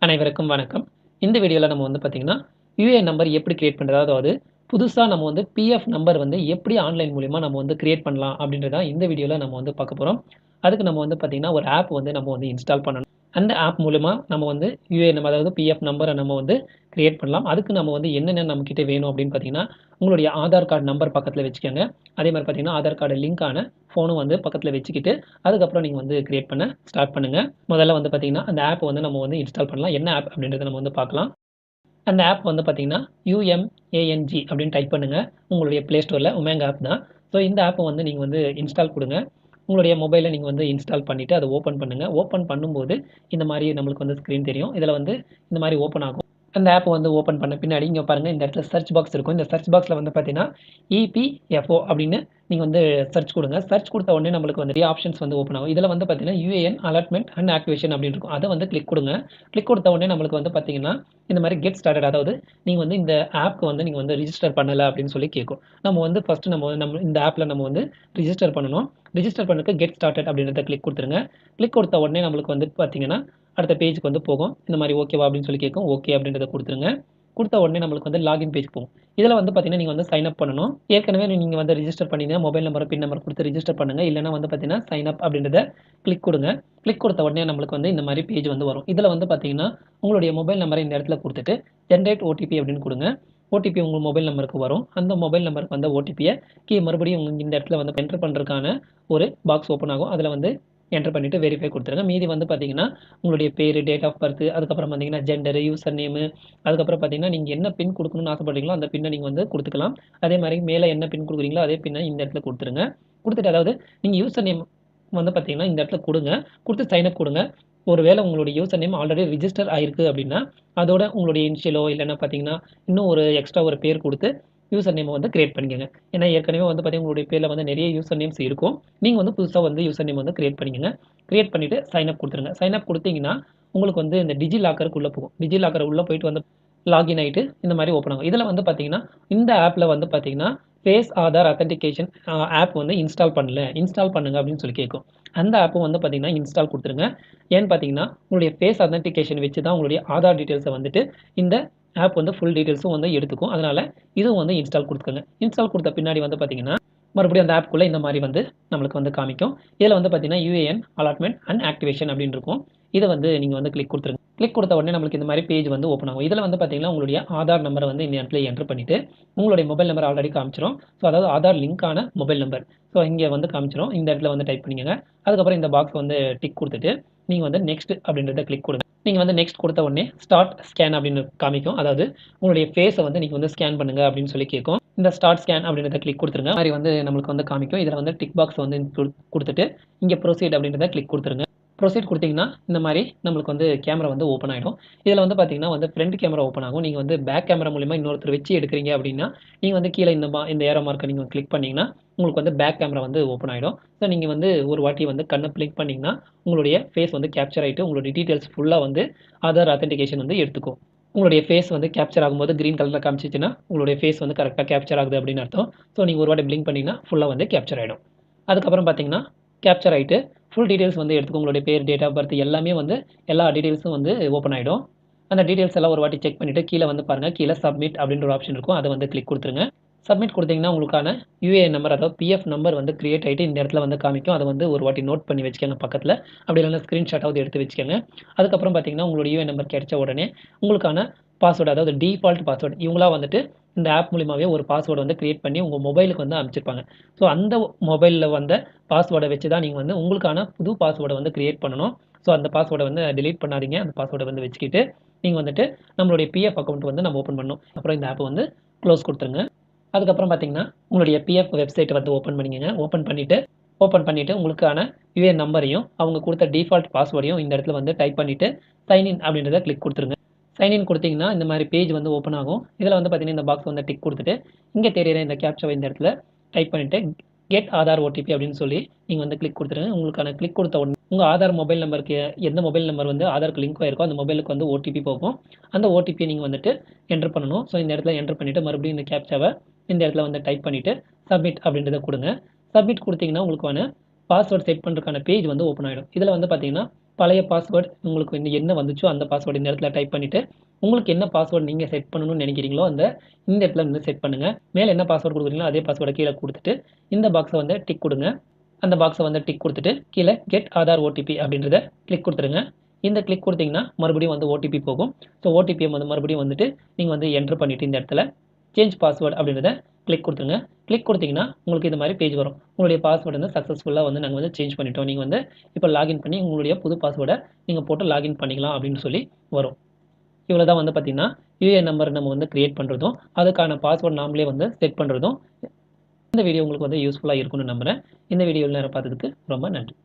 அனைவருக்கும் வணக்கம். இந்த வீடியோல நம்ம வந்து பார்த்தீங்கன்னா, யுஏஎன் நம்பர் எப்படி கிரியேட் பண்றது? அதாவது புதுசா நம்ம வந்து பிஎஃப் நம்பர் வந்து எப்படி ஆன்லைன் மூலியமா நம்ம வந்து கிரியேட் பண்ணலாம் அப்படின்றத இந்த வீடியோல நம்ம வந்து பார்க்க போறோம். அதுக்கு நம்ம வந்து பார்த்தீங்கன்னா, ஒரு ஆப் வந்து நம்ம வந்து இன்ஸ்டால் பண்ணணும். அந்த ஆப் மூலியமா நம்ம வந்து யுஏஎன் நம்பர் அதாவது பிஎஃப் நம்பர நம்ம வந்து கிரியேட் பண்ணலாம். அதுக்கு நம்ம வந்து என்னென்ன நம்மகிட்ட வேணும் அப்படின்னு பார்த்தீங்கன்னா, உங்களுடைய ஆதார் கார்டு நம்பர் பக்கத்துல வச்சுக்கங்க. அதே மாரி பார்த்தீங்கன்னா, ஆதார் கார்டு லிங்க்கான ஃபோனும் வந்து பக்கத்துல வச்சுக்கிட்டு, அதுக்கப்புறம் நீங்க வந்து கிரியேட் பண்ண ஸ்டார்ட் பண்ணுங்க. முதல்ல வந்து பார்த்தீங்கன்னா, அந்த ஆப் வந்து நம்ம வந்து இன்ஸ்டால் பண்ணலாம். என்ன ஆப் அப்படின்றத நம்ம வந்து பார்க்கலாம். அந்த ஆப் வந்து பார்த்தீங்கன்னா, UMANG அப்படின்னு டைப் பண்ணுங்க. உங்களுடைய Play Storeல உமேங் ஆப் தான். ஸோ இந்த ஆப்ப வந்து நீங்க வந்து இன்ஸ்டால் குடுங்க. உங்களுடைய மொபைல்ல நீங்க வந்து இன்ஸ்டால் பண்ணிட்டு, அத ஓப்பன் பண்ணுங்க. ஓப்பன் பண்ணும்போது, இந்த மாரி நம்மளுக்கு வந்து ஸ்க்ரீன் தெரியும். இதுல வந்து இந்த மாரி ஓப்பன் ஆகும். அந்த ஆப் வந்து ஓப்பன் பண்ண பின்னாடி, இங்க பாருங்க இந்த இடத்துல சர்ச் பாக்ஸ் இருக்கும். இந்த சர்ச் பாக்ஸ்ல வந்து பார்த்தீங்கன்னா, EPFO அப்படின்னு நீங்க வந்து சர்ச் குடுங்க. சர்ச் குடுத்த உடனே நம்மளுக்கு வந்து நிறைய ஆப்ஷன்ஸ் வந்து ஓப்பன் ஆகும். இதுல வந்து பார்த்தீங்கன்னா, UAN அலாட்மென்ட் அண்ட் ஆக்டிவேஷன் அப்படின்னு இருக்கும். அத வந்து கிளிக் குடுங்க. கிளிக் குடுத்த உடனே நம்மளுக்கு வந்து பார்த்தீங்கன்னா, இந்த மாரி கெட் ஸ்டார்டட் அதாவது நீங்க வந்து இந்த ஆப்க்கு வந்து நீங்க வந்து ரிஜிஸ்டர் பண்ணல அப்படின்னு சொல்லி கேட்கும். நம்ம வந்து ஃபர்ஸ்ட் நம்ம இந்த ஆப்ல நம்ம வந்து ரிஜிஸ்டர் பண்ணணும். ரிஜிஸ்டர் பண்ணதுக்கு கெட் ஸ்டார்டட் அப்படின்றத கிளிக் குடுத்துருங்க. கிளிக் குடுத்த உடனே நம்மளுக்கு வந்து பார்த்தீங்கன்னா, அடுத்த பேஜ்க்கு வந்து போகும். இந்த மாரி ஓகேவா அப்படின்னு சொல்லி கேட்கும். ஓகே அப்படின்றத குடுத்துருங்க. குடுத்த உடனே நம்மளுக்கு வந்து லாகின் பேஜ் போகும். இதுல வந்து பார்த்தீங்கன்னா, நீங்க வந்து சைன் அப் பண்ணணும். ஏற்கனவே நீங்க வந்து ரிஜிஸ்டர் பண்ணியிருந்தீங்கன்னா, மொபைல் நம்பர், பின் நம்பர் குடுத்து ரிஜிஸ்டர் பண்ணுங்க. இல்லன்னா வந்து பார்த்தீங்கன்னா, சைன் அப் அப்படின்றத கிளிக் குடுங்க. கிளிக் குடுத்த உடனே நம்மளுக்கு வந்து இந்த மாரி பேஜ் வந்து வரும். இதுல வந்து பார்த்தீங்கன்னா, உங்களுடைய மொபைல் நம்பர இந்த இடத்துல குடுத்துட்டு, ஜெனரேட் ஓடிபி அப்படின்னு குடுங்க. ஓடிபி உங்க மொபைல் நம்பருக்கு வரும். அந்த மொபைல் நம்பருக்கு வந்த ஓடிபிய மறுபடியும் இந்த இடத்துல வந்து என்டர் பண்றதுக்கான ஒரு பாக்ஸ் ஓப்பன் ஆகும். அதுல வந்து என்டர் பண்ணிட்டு வெரிஃபை குடுத்துருங்க. மீதி வந்து பார்த்தீங்கன்னா, உங்களுடைய பேரு, டேட் ஆஃப் பர்த், அதுக்கப்புறம் பார்த்தீங்கன்னா ஜெண்டர், யூசர் நேமு, அதுக்கப்புறம் பார்த்தீங்கன்னா, நீங்க என்ன பின் குடுக்கணும்னு ஆசைப்படுறீங்களோ, அந்த பின்ன நீங்க வந்து குடுத்துக்கலாம். அதே மாரி மேல என்ன பின் குடுக்குறீங்களோ, அதே பின்ன இந்த இடத்துல குடுத்துருங்க. குடுத்துட்டு அதாவது நீங்க யூசர் நேம் வந்து பார்த்தீங்கன்னா, இந்த இடத்துல குடுங்க. குடுத்து சைன் அப் குடுங்க. ஒருவேள உங்களுடைய யூசர் நேம் ஆல்ரெடி ரிஜிஸ்டர் ஆயிருக்கு அப்படின்னா, அதோட உங்களுடைய இனிஷியலோ இல்லன்னா பார்த்தீங்கன்னா, இன்னும் ஒரு எக்ஸ்ட்ரா ஒரு பேர் குடுத்து யூசர் நேம வந்து கிரியேட் பண்ணிக்கங்க. ஏன்னா ஏற்கனவே வந்து பார்த்தீங்கன்னா, உங்களுடைய பேர்ல வந்து நெறைய யூசர் நேம்ஸ் இருக்கும். நீங்க வந்து புதுசா வந்து யூசர் நேம் வந்து கிரியேட் பண்ணிக்கங்க. கிரியேட் பண்ணிட்டு சைன் அப் குடுத்துருங்க. சைன் அப் குடுத்தீங்கன்னா, உங்களுக்கு வந்து இந்த டிஜி லாக்கருக்கு உள்ள போகும். டிஜி லாக்கர் உள்ள போயிட்டு வந்து லாகின் ஆயிட்டு இந்த மாரி ஓப்பன் ஆகும். இதுல வந்து பார்த்தீங்கன்னா, இந்த ஆப்ல வந்து பார்த்தீங்கன்னா, ஃபேஸ் ஆதார் ஆத்தென்டிகேஷன் ஆப் வந்து இன்ஸ்டால் பண்ணல. இன்ஸ்டால் பண்ணுங்க அப்படின்னு சொல்லி கேட்கும். அந்த ஆப்பும் வந்து பார்த்தீங்கன்னா, இன்ஸ்டால் குடுத்துருங்க. ஏன்னு பார்த்தீங்கன்னா, உங்களுடைய ஃபேஸ் ஆத்தென்டிகேஷன் வச்சு தான் உங்களுடைய ஆதார் டீட்டெயில்ஸ வந்துட்டு இந்த ஆப் வந்து ஃபுல் டீட்டெயில்ஸும் வந்து எடுத்துக்கும். அதனால இதுவும் வந்து இன்ஸ்டால் குடுத்துக்கங்க. இன்ஸ்டால் குடுத்த பின்னாடி வந்து பார்த்தீங்கன்னா, மறுபடியும் அந்த ஆப்க்குள்ள இந்த மாரி வந்து நம்மளுக்கு வந்து காமிக்கும். இதுல வந்து பார்த்தீங்கன்னா, யுஏஎன் அலாட்மென்ட் அண்ட் ஆக்டிவேஷன் அப்படின்னு இருக்கும். இத வந்து நீங்க வந்து கிளிக் குடுத்துருங்க. கிளிக் குடுத்த உடனே நம்மளுக்கு இந்த மாரி பேஜ் வந்து ஓப்பன் ஆகும். இதுல வந்து பார்த்தீங்கன்னா, உங்களுடைய ஆதார் நம்பர வந்து இந்த இடத்துல என்டர் பண்ணிட்டு, உங்களுடைய மொபைல் நம்பர் ஆல்ரெடி காமிச்சிரும். ஸோ அதாவது ஆதார் லிங்க்கான மொபைல் நம்பர். ஸோ இங்க வந்து காமிச்சிரும். இந்த இடத்துல வந்து டைப் பண்ணிக்கங்க. அதுக்கப்புறம் இந்த பாக்ஸ் வந்து டிக் குடுத்துட்டு, நீங்க வந்து நெக்ஸ்ட் அப்படின்றத கிளிக் குடுங்க. நீங்க வந்து நெக்ஸ்ட் குடுத்த உடனே ஸ்டார்ட் ஸ்கேன் அப்படின்னு காமிக்கும். அதாவது உங்களுடைய ஃபேஸ வந்து நீங்க வந்து ஸ்கேன் பண்ணுங்க அப்படின்னு சொல்லி கேட்கும். இந்த ஸ்டார்ட் ஸ்கேன் அப்படின்றத கிளிக் குடுத்துருங்க. மாரி வந்து நம்மளுக்கு வந்து காமிக்கும். இதுல வந்து டிக் பாக்ஸ் வந்து குடுத்துட்டு, இங்க ப்ரோசீட் அப்படின்றத கிளிக் குடுத்துருங்க. ப்ரோசீட் குடுத்தீங்கன்னா, இந்த மாரி நம்மளுக்கு வந்து கேமரா வந்து ஓப்பன் ஆயிடும். இதுல வந்து பார்த்தீங்கன்னா வந்து ஃப்ரண்ட் கேமரா ஓப்பன் ஆகும். நீங்க வந்து பேக் கேமரா மூலியமா இன்னொருத்தர் வச்சு எடுக்குறீங்க அப்படின்னா, நீங்க வந்து கீழ இந்த ஏரோ மார்க்க நீங்க கிளிக் பண்ணீங்கன்னா, உங்களுக்கு வந்து பேக் கேமரா வந்து ஓப்பன் ஆயிடும். ஸோ நீங்க வந்து ஒரு வாட்டி வந்து கண்ண பிளிங்க் பண்ணீங்கன்னா, உங்களுடைய ஃபேஸ் வந்து கேப்சர் ஆயிட்டு, உங்களுடைய டீட்டெயில்ஸ் ஃபுல்லா வந்து ஆதார் ஆத்தென்டிகேஷன் வந்து எடுத்துக்கும். உங்களுடைய ஃபேஸ் வந்து கேப்சர் ஆகும்போது கிரீன் கலர்ல காமிச்சுச்சுன்னா, உங்களுடைய ஃபேஸ் வந்து கரெக்ட்டா கேப்சர் ஆகுது அப்படின்னு அர்த்தம். ஸோ நீங்க ஒரு வாட்டி பிளிங்க் பண்ணீங்கன்னா, ஃபுல்லா வந்து கேப்சர் ஆயிடும். அதுக்கப்புறம் பார்த்தீங்கன்னா, கேப்சர் ஆயிட்டு ஃபுல் டீட்டெயில்ஸ் வந்து எடுத்துக்கும். உங்களுடைய பேர், டேட் ஆஃப் பர்த் எல்லாமே வந்து எல்லா டீட்டெயில்ஸும் வந்து ஓப்பன் ஆயிடும். அந்த டீட்டெயில்ஸ் எல்லாம் ஒரு வாட்டி செக் பண்ணிட்டு கீழ வந்து பாருங்க. கீழ சப்மிட் அப்படின்ற ஒரு ஆப்ஷன் இருக்கும். அத வந்து கிளிக் குடுத்துருங்க. சப்மிட் குடுத்தீங்கன்னா, உங்களுக்கான யுஏஎன் நம்பர் அதாவது பிஎஃப் நம்பர் வந்து கிரியேட் ஆயிட்டு இந்த இடத்துல வந்து காமிக்கும். அத வந்து ஒரு வாட்டி நோட் பண்ணி வச்சுக்கங்க பக்கத்துல. அப்படி இல்லன்னா ஸ்கிரீன்ஷாட்டாவது எடுத்து வச்சுக்கங்க. அதுக்கப்புறம் பார்த்தீங்கன்னா, உங்களுடைய யுஏஎன் நம்பர் கிடைச்ச உடனே உங்களுக்கான பாஸ்வேர்ட் அதாவது டிஃபால்ட் பாஸ்வேர்ட் இவங்களா வந்துட்டு இந்த ஆப் மூலியமாவே ஒரு பாஸ்வேர்ட் வந்து கிரியேட் பண்ணி உங்க மொபைலுக்கு வந்து அனுப்பிச்சிருப்பாங்க. ஸோ அந்த மொபைல்ல வந்த பாஸ்வேர்ட வச்சு தான் நீங்க வந்து உங்களுக்கான புது பாஸ்வேர்ட வந்து கிரியேட் பண்ணணும். ஸோ அந்த பாஸ்வேர்ட வந்து டெலீட் பண்ணாதீங்க. அந்த பாஸ்வேர்ட வந்து வச்சுக்கிட்டு, நீங்க வந்துட்டு நம்மளுடைய பிஎஃப் அக்கவுண்ட் வந்து நம்ம ஓப்பன் பண்ணணும். அப்புறம் இந்த ஆப்ப வந்து குளோஸ் குடுத்துருங்க. அதுக்கப்புறம் பார்த்தீங்கன்னா, உங்களுடைய பிஎஃப் வெப்சைட்ட வந்து ஓப்பன் பண்ணிக்கங்க. ஓப்பன் பண்ணிட்டு உங்களுக்கான யுஏஎன் நம்பரையும், அவங்க குடுத்த டிஃபால்ட் பாஸ்வேர்டையும் இந்த இடத்துல வந்து டைப் பண்ணிட்டு, சைன் இன் அப்படின்றத கிளிக் குடுத்துருங்க. சைன் இன் குடுத்தீங்கன்னா, இந்த மாரி பேஜ் வந்து ஓப்பன் ஆகும். இதுல வந்து பார்த்தீங்கன்னா, இந்த பாக்ஸ் வந்து டிக் குடுத்துட்டு, இங்க தெரியிற இந்த கேப்சாவ இந்த இடத்துல டைப் பண்ணிட்டு, கெட் ஆதார் ஓடிபி அப்படின்னு சொல்லி நீங்க வந்து கிளிக் குடுத்துருங்க. உங்களுக்கான கிளிக் குடுத்த உடனே உங்க ஆதார் மொபைல் நம்பருக்கு எந்த மொபைல் நம்பர் வந்து ஆதாருக்கு லிங்க் ஆயிருக்கோ, அந்த மொபைலுக்கு வந்து ஓடிபி போகும். அந்த ஓடிபிய நீங்க வந்துட்டு என்டர் பண்ணணும். ஸோ இந்த இடத்துல என்டர் பண்ணிட்டு, மறுபடியும் இந்த கேப்சாவ இந்த இடத்துல வந்து டைப் பண்ணிட்டு, சப்மிட் அப்படின்றத குடுங்க. சப்மிட் குடுத்தீங்கன்னா, உங்களுக்கான பாஸ்வேர்ட் செட் பண்றதுக்கான பேஜ் வந்து ஓப்பன் ஆயிடும். இதுல வந்து பார்த்தீங்கன்னா, பழைய பாஸ்வேர்ட் உங்களுக்கு என்ன வந்துச்சோ அந்த பாஸ்வேர்டு இந்த இடத்துல டைப் பண்ணிவிட்டு உங்களுக்கு என்ன பாஸ்வேர்டு நீங்கள் செட் பண்ணணும்னு நினைக்கிறீங்களோ இந்த இடத்துல வந்து செட் பண்ணுங்கள். மேலே என்ன பாஸ்வேர்டு கொடுக்குறீங்களோ அதே பாஸ்வேர்டை கீழே கொடுத்துட்டு இந்த பாக்ஸை வந்து டிக் கொடுங்க. அந்த பாக்ஸை வந்து டிக் கொடுத்துட்டு கீழே கெட் ஆதார் ஓடிபி அப்படின்றத கிளிக் கொடுத்துருங்க. இந்த கிளிக் கொடுத்தீங்கன்னா மறுபடியும் வந்து ஓடிபி போகும். ஸோ ஓடிபியை வந்து மறுபடியும் வந்துட்டு நீங்கள் வந்து என்ட்ரு பண்ணிவிட்டு இந்த இடத்துல சேஞ்ச் பாஸ்வேர்டு அப்படின்றத கிளிக் கொடுத்துருங்க. கிளிக் கொடுத்தீங்கன்னா உங்களுக்கு இது மாதிரி பேஜ் வரும். உங்களுடைய பாஸ்வேர்டு வந்து சக்ஸஸ்ஃபுல்லாக வந்து நாங்கள் வந்து சேஞ்ச் பண்ணிட்டோம். நீங்கள் வந்து இப்போ லாகின் பண்ணி உங்களுடைய புது பாஸ்வேர்டை நீங்கள் போட்டு லாகின் பண்ணிக்கலாம் அப்படின்னு சொல்லி வரும். இவ்வளோ தான் வந்து பார்த்தீங்கன்னா யூஏஎன் நம்பர் நம்ம வந்து கிரியேட் பண்ணுறதும் அதுக்கான பாஸ்வேர்டு நாமளே வந்து செட் பண்ணுறதும். இந்த வீடியோ உங்களுக்கு வந்து யூஸ்ஃபுல்லாக இருக்கும்னு நம்புகிறேன். இந்த வீடியோவில் நேரம் பார்த்ததுக்கு ரொம்ப நன்றி.